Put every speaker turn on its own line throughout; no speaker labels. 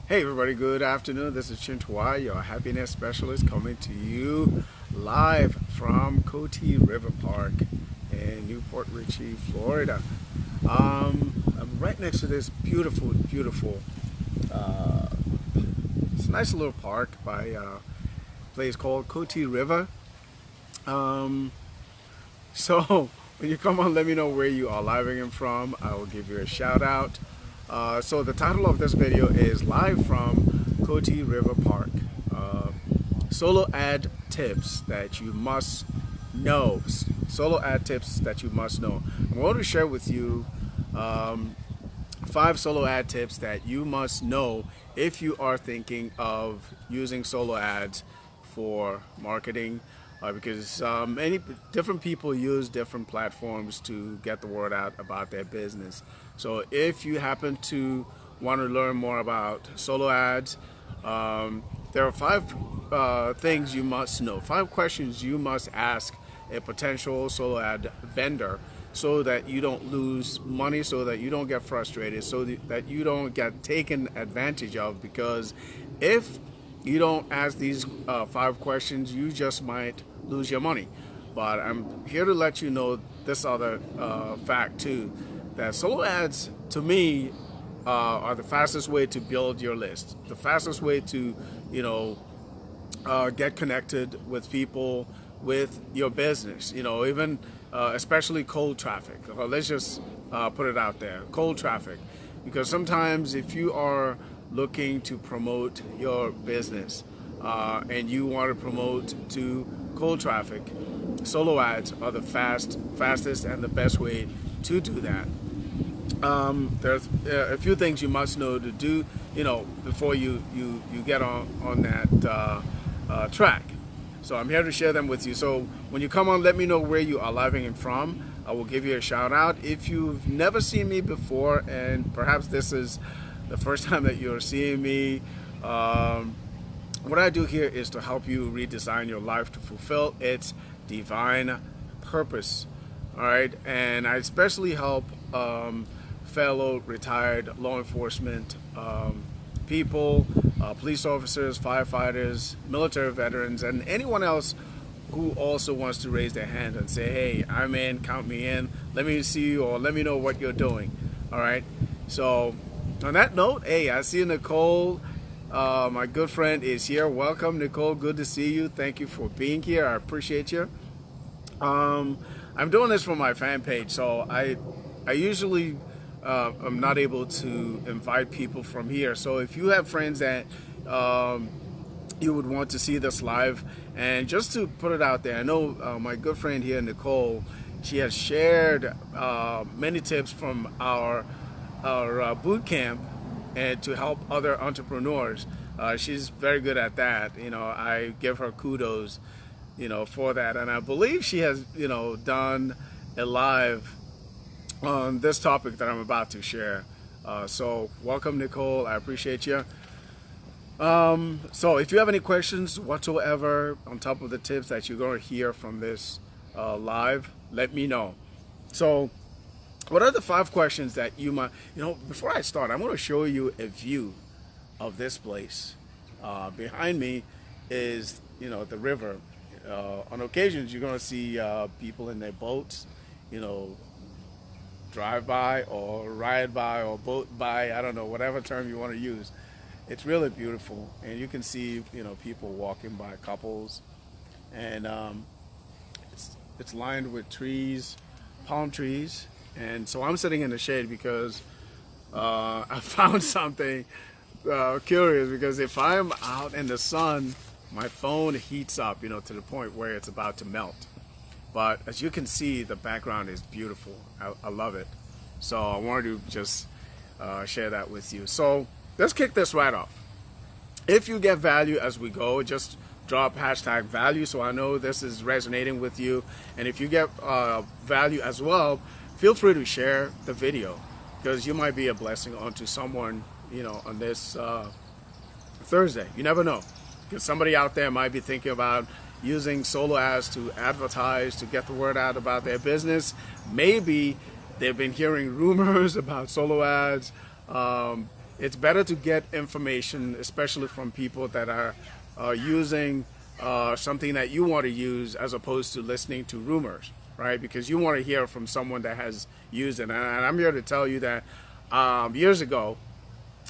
Hey everybody, good afternoon. This is Chintua, your happiness specialist, coming to you live from Cotee River Park in Newport Richey, Florida. I'm right next to this beautiful, uh, it's a nice little park by a place called Cotee River. Um, so when you come on, let me know where you are living in from. I will give you a shout out. So the title of this video is Live from Cotee River Park. Uh, Solo ad tips that you must know. Solo ad tips that you must know. I'm going to share with you 5 solo ad tips that you must know if you are thinking of using solo ads for marketing, because many different people use different platforms to get the word out about their business. So if you happen to want to learn more about solo ads, there are 5 things you must know, 5 questions you must ask a potential solo ad vendor so that you don't lose money, so that you don't get frustrated, so that you don't get taken advantage of. Because if you don't ask these 5 questions, you just might lose your money. But I'm here to let you know this other fact too, that solo ads to me are the fastest way to build your list, the fastest way to get connected with people, with your business, even especially cold traffic. Let's just put it out there, cold traffic. Because sometimes if you are looking to promote your business and you want to promote to cold traffic, solo ads are the fastest and the best way to do that. There's a few things you must know to do, before you get on that track. So I'm here to share them with you. So when you come on, let me know where you are living and from. I will give you a shout out. If you've never seen me before, and perhaps this is the first time that you're seeing me, what I do here is to help you redesign your life to fulfill its divine purpose. All right, and I especially help fellow retired law enforcement people, police officers, firefighters, military veterans, and anyone else who also wants to raise their hand and say, hey, I'm in, count me in, let me see you, or let me know what you're doing. All right, so on that note, hey, I see Nicole, my good friend, is here. Welcome, Nicole. Good to see you. Thank you for being here. I appreciate you. I'm doing this for my fan page, so I usually I'm not able to invite people from here. So if you have friends that you would want to see this live, and just to put it out there, I know my good friend here, Nicole, she has shared many tips from our boot camp and to help other entrepreneurs. She's very good at that. I give her kudos, for that. And I believe she has, done a live on this topic that I'm about to share. So welcome, Nicole. I appreciate you. So if you have any questions whatsoever on top of the tips that you're going to hear from this live, let me know. So what are the 5 questions that you might, before I start, I'm going to show you a view of this place. Behind me is, the river. On occasions, you're going to see people in their boats, drive by or ride by or boat by, I don't know, whatever term you want to use. It's really beautiful, and you can see, people walking by, couples, and it's lined with trees, palm trees. And so I'm sitting in the shade because I found something curious, because if I'm out in the sun, my phone heats up, to the point where it's about to melt. But as you can see, the background is beautiful. I love it. So I wanted to just share that with you. So let's kick this right off. If you get value as we go, just drop hashtag value so I know this is resonating with you. And if you get value as well, feel free to share the video, because you might be a blessing onto someone, on this Thursday. You never know, because somebody out there might be thinking about using solo ads to advertise, to get the word out about their business. Maybe they've been hearing rumors about solo ads, it's better to get information, especially from people that are using something that you want to use, as opposed to listening to rumors, right? Because you want to hear from someone that has used it. And I'm here to tell you that years ago,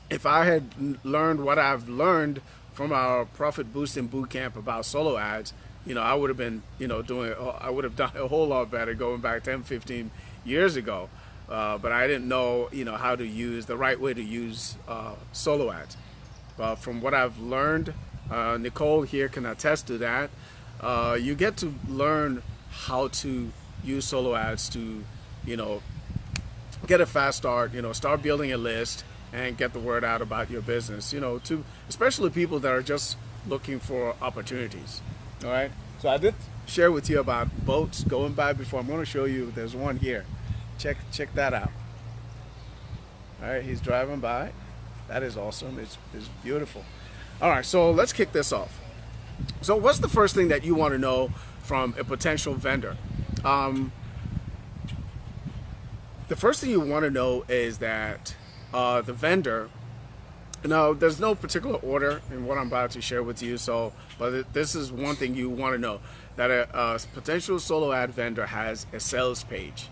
if I had learned what I've learned from our profit boosting boot camp about solo ads, I would have been, I would have done a whole lot better going back 10, 15 years ago. But I didn't know, how to use the right way to use solo ads. But from what I've learned, Nicole here can attest to that. You get to learn how to use solo ads to, get a fast start, start building a list and get the word out about your business, to especially people that are just looking for opportunities. All right. So I did share with you about boats going by before. I'm going to show you. There's one here. Check that out. All right. He's driving by. That is awesome. It's beautiful. All right. So let's kick this off. So what's the first thing that you want to know from a potential vendor? The first thing you want to know is that the vendor, there's no particular order in what I'm about to share with you. But this is one thing you want to know, that a potential solo ad vendor has a sales page.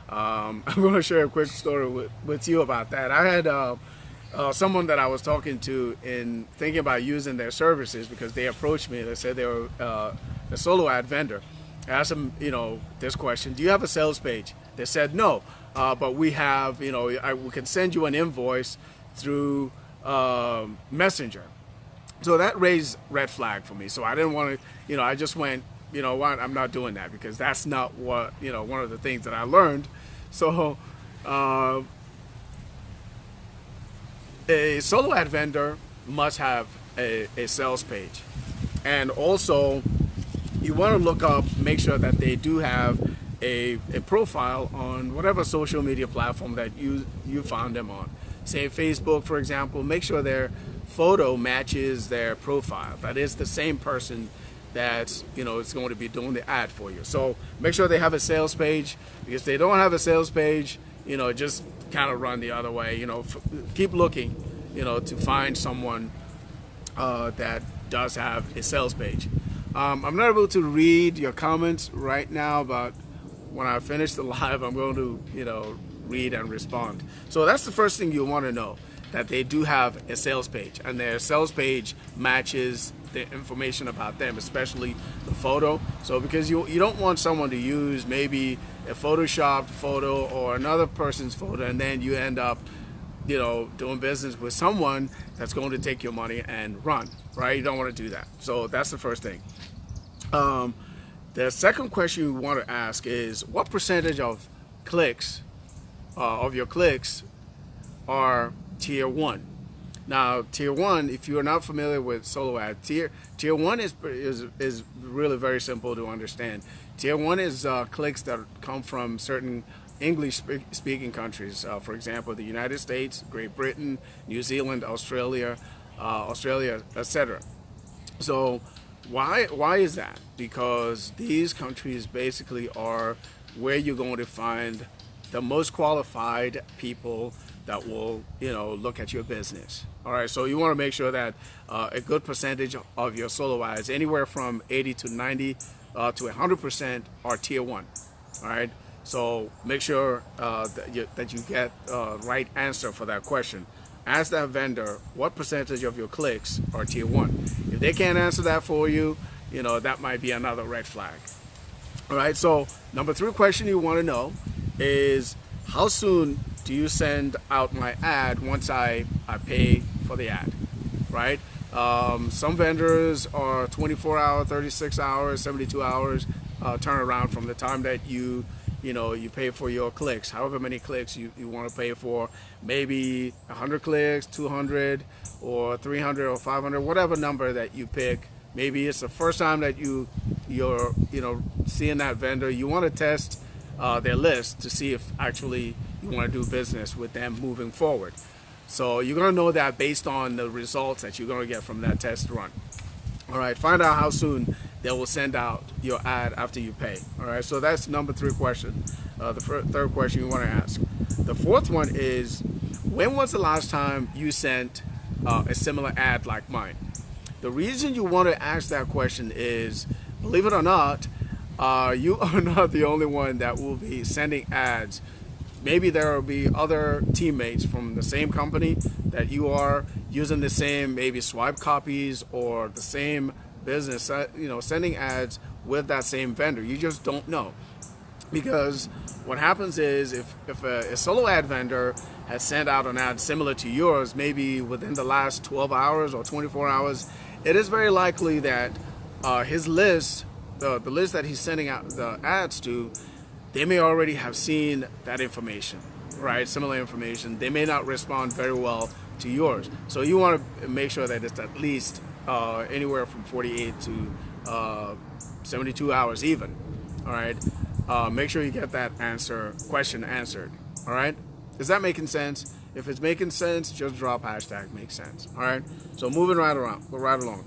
I'm going to share a quick story with you about that. I had someone that I was talking to in thinking about using their services, because they approached me. They said they were a solo ad vendor. I asked them, this question: do you have a sales page? They said no, but we have, we can send you an invoice through Messenger. So that raised red flag for me. So I didn't want to, I just went, what, I'm not doing that, because that's not what, one of the things that I learned. So a solo ad vendor must have a sales page. And also, you want to look up, make sure that they do have a profile on whatever social media platform that you found them on. Say Facebook, for example. Make sure their photo matches their profile. That is the same person that's, is going to be doing the ad for you. So make sure they have a sales page, because if they don't have a sales page, just kind of run the other way. Keep looking, to find someone that does have a sales page. I'm not able to read your comments right now, but when I finish the live, I'm going to, read and respond. So that's the first thing you want to know, that they do have a sales page, and their sales page matches the information about them, especially the photo. So because you don't want someone to use maybe a photoshopped photo or another person's photo, and then you end up, doing business with someone that's going to take your money and run, right? You don't want to do that. So that's the first thing. The second question you want to ask is, what percentage of clicks, of your clicks, are tier 1? Now, tier 1, if you're not familiar with solo ad, tier 1 is really very simple to understand. Tier 1 is clicks that come from certain English-speaking countries. For example, the United States, Great Britain, New Zealand, Australia, etc. So why is that? Because these countries basically are where you're going to find the most qualified people that will, look at your business. All right, so you want to make sure that a good percentage of your solo ads, anywhere from 80 to 90 to 100%, are tier 1. All right, so make sure that you get the right answer for that question. Ask that vendor, what percentage of your clicks are tier 1? If they can't answer that for you, that might be another red flag. All right, so number 3 question you want to know is, how soon do you send out my ad once I pay for the ad, right? Some vendors are 24 hours, 36 hours, 72 hours turnaround from the time that you pay for your clicks, however many clicks you want to pay for. Maybe 100 clicks, 200, or 300, or 500, whatever number that you pick. Maybe it's the first time that you're seeing that vendor. You want to test their list to see if actually you want to do business with them moving forward. So you're going to know that based on the results that you're going to get from that test run. All right, find out how soon they will send out your ad after you pay. All right, so that's number 3 question. The third question you want to ask. The fourth one is, when was the last time you sent a similar ad like mine? The reason you want to ask that question is, believe it or not, you are not the only one that will be sending ads. Maybe there will be other teammates from the same company that you are using the same maybe swipe copies or the same business, sending ads with that same vendor. You just don't know. Because what happens is if a solo ad vendor has sent out an ad similar to yours, maybe within the last 12 hours or 24 hours, it is very likely that his list, the list that he's sending out the ads to, they may already have seen that information, right? Similar information. They may not respond very well to yours. So you want to make sure that it's at least anywhere from 48 to 72 hours even, all right? Make sure you get that question answered, all right? Is that making sense? If it's making sense, just drop hashtag makes sense, all right? So moving right along.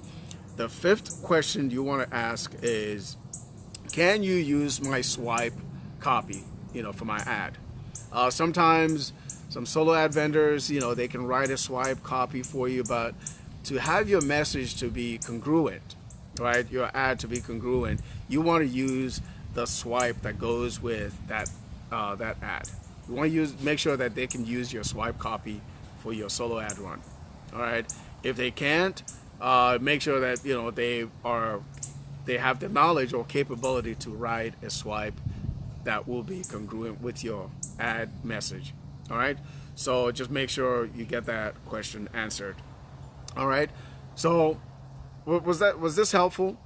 The fifth question you want to ask is, can you use my swipe copy, for my ad? Sometimes some solo ad vendors, they can write a swipe copy for you, but to have your message to be congruent, right? Your ad to be congruent, you want to use the swipe that goes with that ad. You want to make sure that they can use your swipe copy for your solo ad run. All right. If they can't, make sure that they have the knowledge or capability to write a swipe that will be congruent with your ad message. All right. So just make sure you get that question answered. All right. So was this helpful?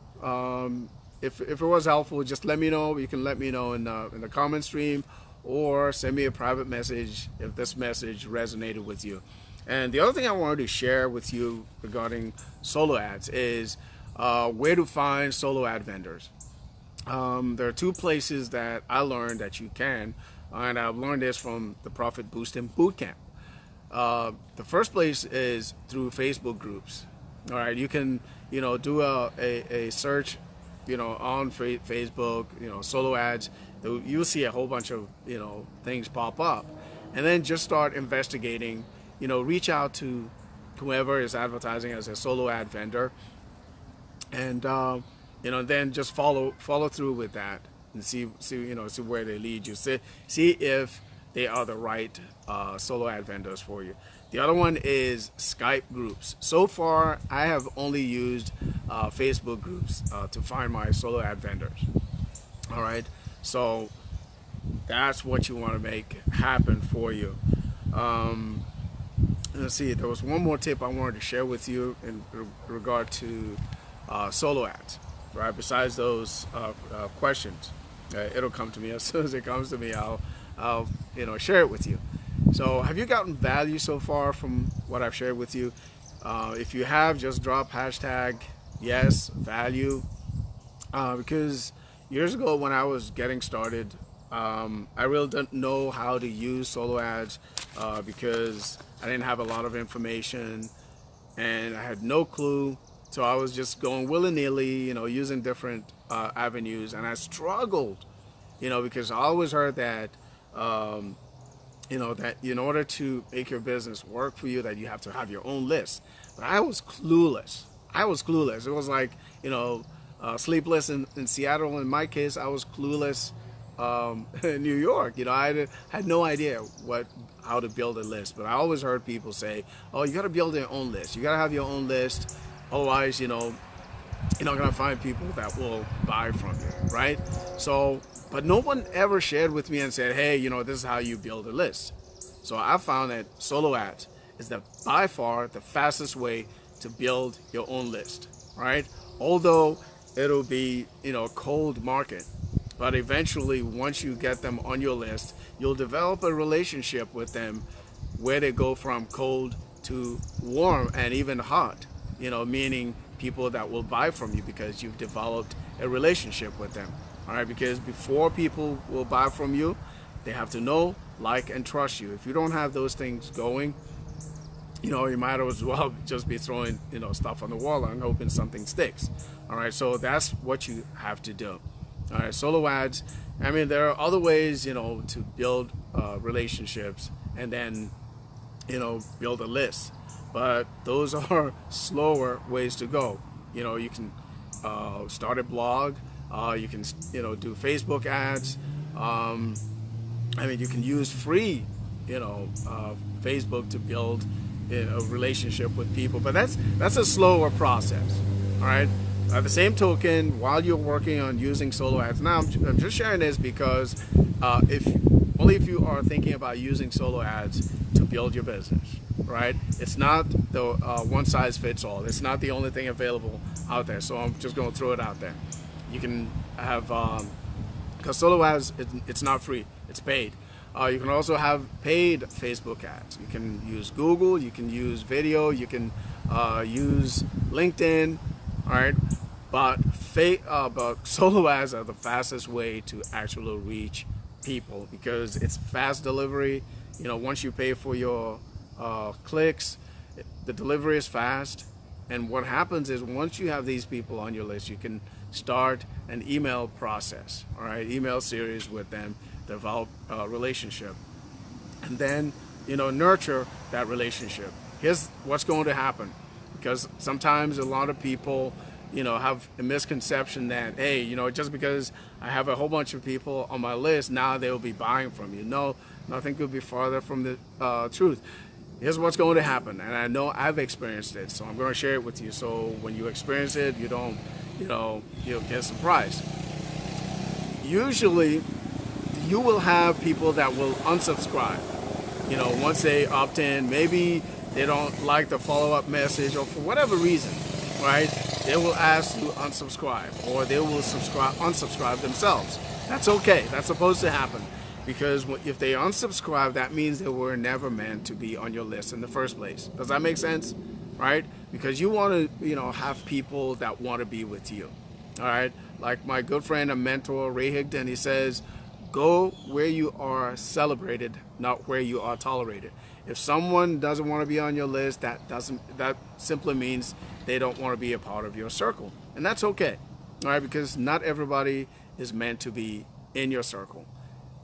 If it was helpful, just let me know. You can let me know in the comment stream, or send me a private message if this message resonated with you. And the other thing I wanted to share with you regarding solo ads is where to find solo ad vendors. There are two places that I learned that you can, and I've learned this from the Profit Boosting Bootcamp. The first place is through Facebook groups. All right, you can do a search on Facebook, solo ads. You'll see a whole bunch of things pop up, and then just start investigating. Reach out to whoever is advertising as a solo ad vendor, and then just follow through with that and see where they lead you. See if they are the right solo ad vendors for you. The other one is Skype groups. So far, I have only used Facebook groups to find my solo ad vendors. All right, so that's what you want to make happen for you. Let's see, there was one more tip I wanted to share with you in regard to solo ads, right? Besides those questions, it'll come to me. As soon as it comes to me, I'll share it with you. So have you gotten value so far from what I've shared with you? If you have, just drop hashtag yes value, because years ago when I was getting started, I really didn't know how to use solo ads because I didn't have a lot of information and I had no clue. So I was just going willy-nilly, using different avenues, and I struggled, because I always heard that that in order to make your business work for you, that you have to have your own list. But I was clueless. It was like, sleepless in Seattle. In my case, I was clueless in New York. I had no idea how to build a list. But I always heard people say, oh, you got to build your own list. You got to have your own list. Otherwise, you're not going to find people that will buy from you, right? So, but no one ever shared with me and said, hey, this is how you build a list. So I found that solo ads is by far the fastest way to build your own list, right? Although it'll be, cold market, but eventually once you get them on your list, you'll develop a relationship with them where they go from cold to warm and even hot, meaning people that will buy from you because you've developed a relationship with them. All right, because before people will buy from you, they have to know, like, and trust you. If you don't have those things going, you might as well just be throwing, stuff on the wall and hoping something sticks. All right, so that's what you have to do. All right, solo ads. There are other ways, to build relationships and then, build a list. But those are slower ways to go. You can start a blog. You can, do Facebook ads. You can use free, Facebook to build a relationship with people. But that's a slower process. All right. At the same token, while you're working on using solo ads, now I'm just sharing this because if you are thinking about using solo ads to build your business, right? It's not the one size fits all. It's not the only thing available out there. So I'm just going to throw it out there. You can have, because solo ads, it's not free, it's paid. You can also have paid Facebook ads. You can use Google, you can use video, you can use LinkedIn, all right? But solo ads are the fastest way to actually reach people because it's fast delivery. Once you pay for your clicks, the delivery is fast. And what happens is once you have these people on your list, you can start an email process, all right, email series with them, develop a relationship, and then nurture that relationship. Here's what's going to happen, because sometimes a lot of people have a misconception that, hey, just because I have a whole bunch of people on my list, now they will be buying from you. No, nothing could be farther from the truth. Here's what's going to happen, and I know I've experienced it, so I'm going to share it with you. So when you experience it, you don't, you'll get surprised. Usually, you will have people that will unsubscribe. Once they opt in, maybe they don't like the follow-up message, or for whatever reason, right? They will ask to unsubscribe, or they will unsubscribe themselves. That's okay. That's supposed to happen. Because if they unsubscribe, that means they were never meant to be on your list in the first place. Does that make sense? Right? Because you want to, have people that want to be with you. All right? Like my good friend and mentor, Ray Higdon, he says, go where you are celebrated, not where you are tolerated. If someone doesn't want to be on your list, that simply means they don't want to be a part of your circle. And that's okay. All right? Because not everybody is meant to be in your circle.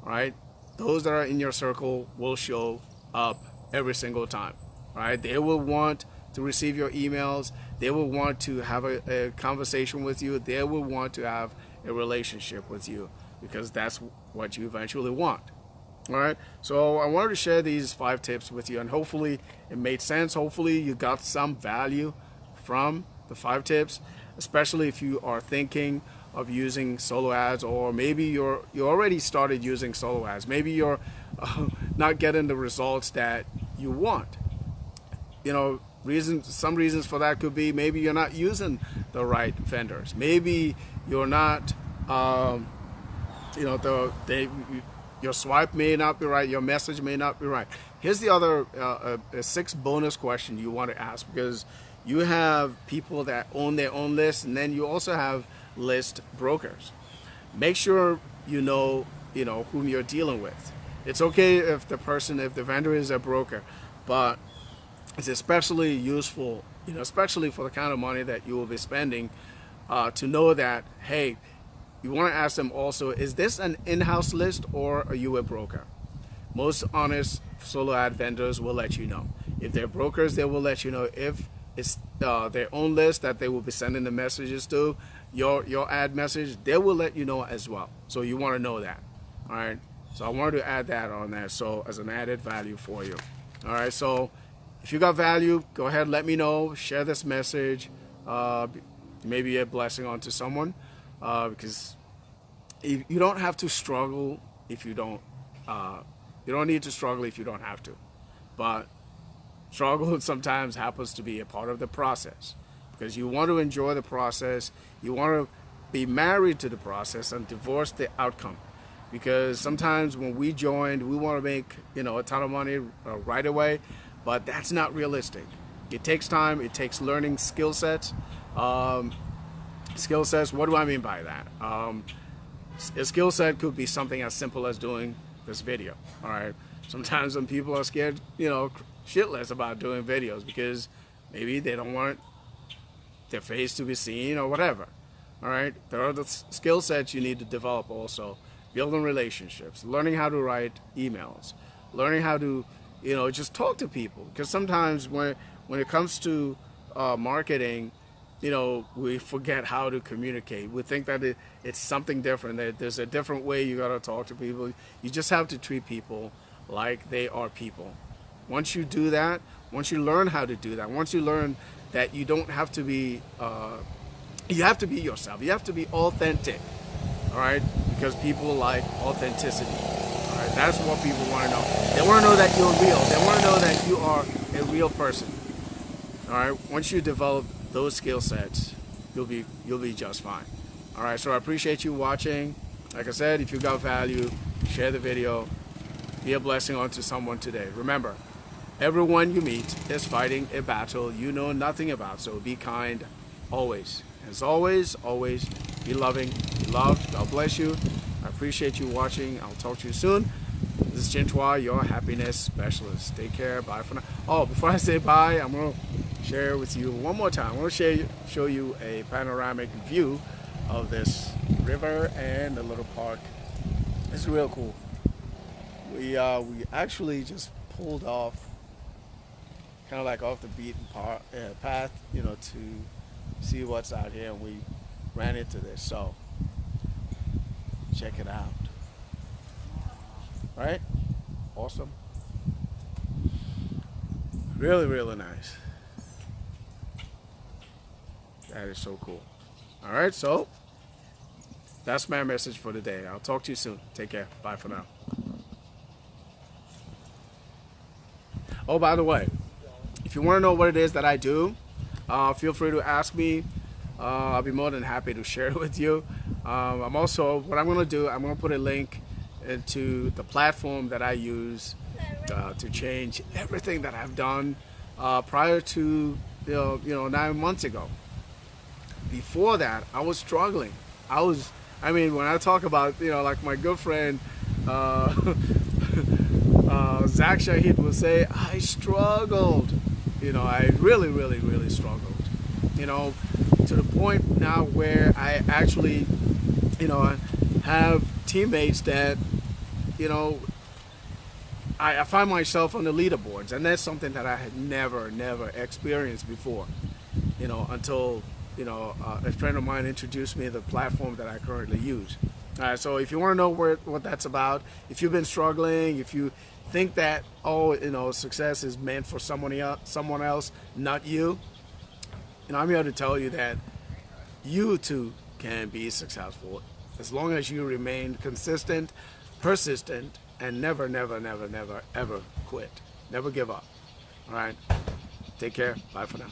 Right? Those that are in your circle will show up every single time. Right? They will want to receive your emails. They will want to have a conversation with you. They will want to have a relationship with you because that's what you eventually want. All right? So I wanted to share these 5 tips with you, and hopefully it made sense. Hopefully you got some value from the 5 tips, especially if you are thinking of using solo ads, or maybe you already started using solo ads. Maybe you're not getting the results that you want. Some reasons for that could be maybe you're not using the right vendors. Maybe you're not, your swipe may not be right. Your message may not be right. Here's the other 6 bonus question you want to ask, because you have people that own their own list, and then you also have list brokers. Make sure you know whom you're dealing with. It's okay if the vendor is a broker, but it's especially useful, especially for the kind of money that you will be spending, to know that, hey, you want to ask them also, is this an in-house list or are you a broker? Most honest solo ad vendors will let you know. If they're brokers, they will let you know. If it's their own list that they will be sending the messages to, your ad message, they will let you know as well. So you want to know that. All right. So I wanted to add that on there, so as an added value for you. All right. So if you got value, go ahead, let me know. Share this message. Maybe a blessing onto someone, because you don't have to struggle if you don't. You don't need to struggle if you don't have to. But struggle sometimes happens to be a part of the process, because you want to enjoy the process. You want to be married to the process and divorce the outcome. Because sometimes when we joined, we want to make a ton of money right away, but that's not realistic. It takes time. It takes learning skill sets. Skill sets. What do I mean by that? A skill set could be something as simple as doing this video. All right. Sometimes when people are scared, shitless about doing videos because maybe they don't want their face to be seen or whatever. All right. There are the skill sets you need to develop also. Building relationships, learning how to write emails, learning how to, just talk to people, because sometimes when it comes to marketing, we forget how to communicate. We think that it's something different, that there's a different way you got to talk to people. You just have to treat people like they are people. Once you do that, once you learn how to do that, once you learn that you don't have to be, you have to be yourself. You have to be authentic, all right? Because people like authenticity, all right? That's what people want to know. They want to know that you're real. They want to know that you are a real person, all right? Once you develop those skill sets, you'll be just fine, all right? So I appreciate you watching. Like I said, if you got value, share the video. Be a blessing onto someone today. Remember, everyone you meet is fighting a battle you know nothing about, so be kind always. As always, always be loving, be loved. God bless you. I appreciate you watching. I'll talk to you soon. This is Chintua, your happiness specialist. Take care. Bye for now. Oh, before I say bye, I'm going to share with you one more time. I'm going to show you a panoramic view of this river and the little park. It's real cool. We actually just pulled off, kind of like off the beaten path, to see what's out here, and we ran into this. So check it out. Right? Awesome. Really, really nice. That is so cool. All right, so that's my message for today. I'll talk to you soon. Take care. Bye for now. Oh, by the way, if you want to know what it is that I do, feel free to ask me. I'll be more than happy to share it with you. I'm also, what I'm going to do, I'm going to put a link into the platform that I use to change everything that I've done prior to 9 months ago. Before that, I was struggling. I mean, when I talk about, like my good friend Zach Shahid will say, I struggled. I really, really, really struggled. To the point now where I actually, have teammates that, I find myself on the leaderboards, and that's something that I had never experienced before, until, a friend of mine introduced me to the platform that I currently use. All right, so if you want to know what that's about, if you've been struggling, if you think that, success is meant for someone else, not you, I'm here to tell you that you too can be successful as long as you remain consistent, persistent, and never, ever quit. Never give up. All right? Take care. Bye for now.